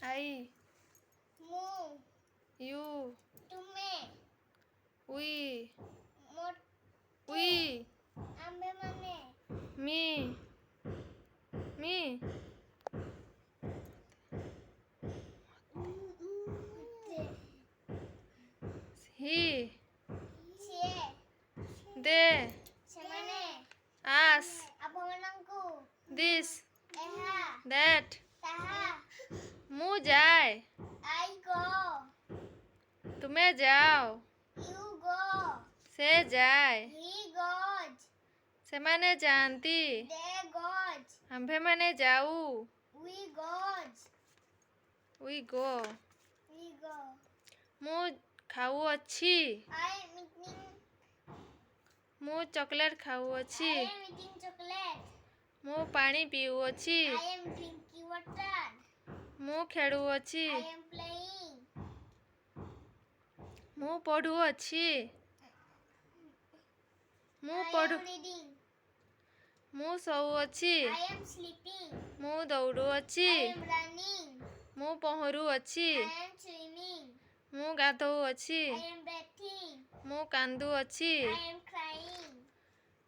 I, Mu. you, Tume. we, Mote. we, Ambemane. me, me, he, Cie. they, Semane. us, Apamanangku. this, Eha. that, Taha. ମୁଁ ଯାଏ, I go. ତୁମେ ଯାଅ, You go. ସେ ଯାଏ, He goes. ସେମାନେ ଯାଆନ୍ତି, They goes. ଆମ୍ଭେମାନେ ଯାଉ, We goes. we go, We go. ମୁଁ ଖାଉଅଛି, I am eating. ମୁଁ chocolate ଖାଉଅଛି, I am eating chocolate. ମୁଁ ପାଣି ପିଉଅଛି, I am drinking water. ମୁଁ ଖେଳୁଅଛି, I am playing. ମୁଁ ପଢ଼ୁଅଛି, ମୁଁ I ପଢ଼ୁ am reading. ମୁଁ ଶୋଉଅଛି, I am sleeping. ମୁଁ ଦୌଡ଼ୁଅଛି, I am running. ମୁଁ ପହଁରୁଅଛି, I am swimming. ମୁଁ ଗାଧୋଉଅଛି, I am bathing. ମୁଁ କାନ୍ଦୁଅଛି, I am crying.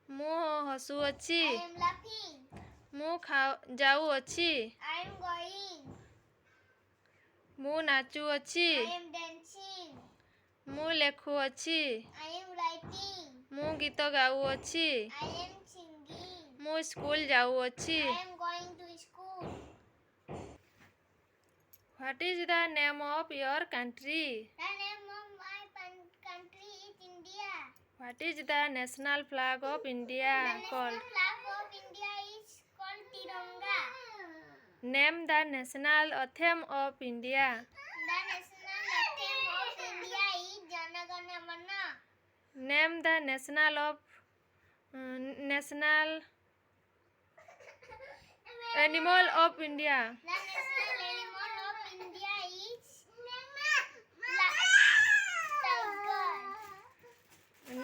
ମୁଁ ହସୁଅଛି, I am laughing. ମୁଁ ଯାଉଅଛି, I am going. ମୁଁ ନାଚୁଅଛି, I am dancing. ମୁଁ ଲେଖୁଅଛି, I am writing. ମୁଁ ଗୀତ ଗାଉଅଛି, I am singing. ମୁଁ ସ୍କୁଲ ଯାଉଅଛି। I am going to school. What is the name of your country? The name of my country is India. What is the national flag of India The national called? flag of India is called Tiranga. Name the national anthem of India. The national anthem of India is Jana Gana Mana. Name the national animal of India. The national animal of India is tiger.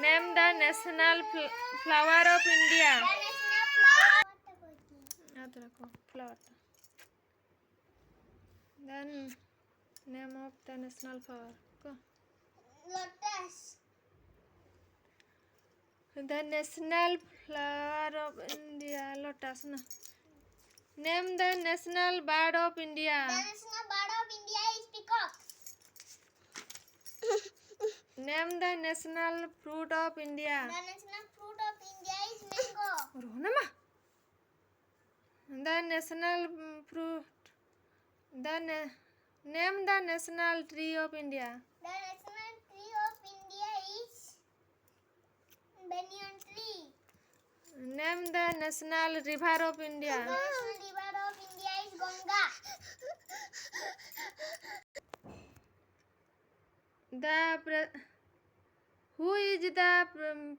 Name the national flower of India. The national flower. याद रखो flower. Then name of the national flower. Go. Lotus. The national flower of India. Lotus na. Name the national bird of India. The national bird of India is peacock. Name the national fruit of India. The national fruit of India is mango. Ronama. The national fruit. Name the national tree of India. The national tree of India is banyan tree. Name the national river of India. The national river of India is Ganga. Who is the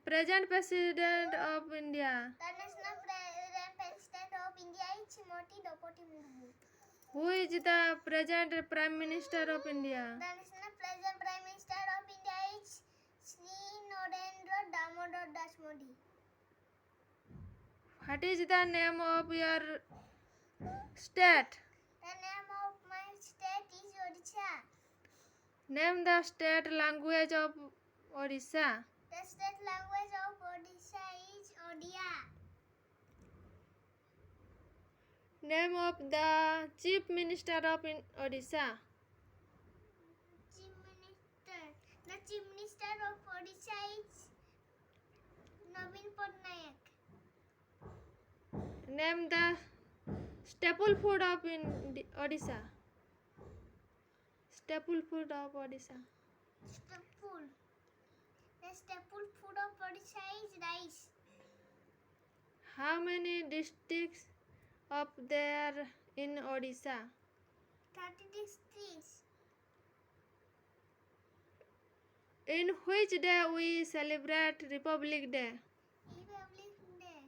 present president of India? The national president of India is Moti Dopoti Murmu. Who is the present prime minister of India? The national present prime minister of India is Sri Narendra Damodar Das Modi. What is the name of your state? The name of my state is Odisha. Name the state language of Odisha. The state language of Odisha is Odia. Name of the chief minister of Odisha. Chief Minister. The Chief Minister of Odisha is Navin Patnaik. Name the staple food of Odisha. Staple food of Odisha. Staple. The staple food of Odisha is rice. How many districts of there in Odisha? 30 districts. In which day we celebrate Republic Day? Republic Day.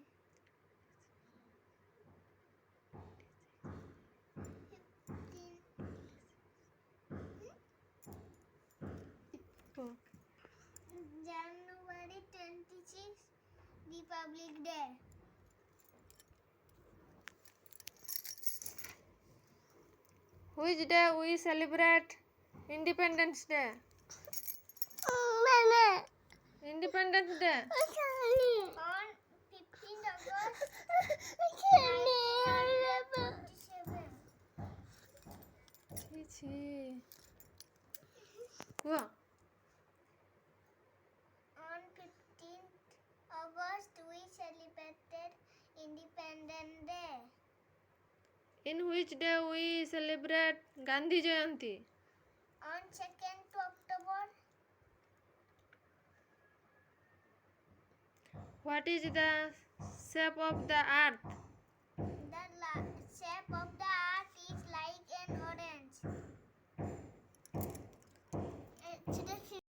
15 January 26, Republic Day. Which day we celebrate Independence Day? Independence Day. On 15th August 1947. ছি কুହ On 15th August, we celebrated Independence Day. In which day we celebrate Gandhi Jayanti? On 2nd October, What is the shape of the earth?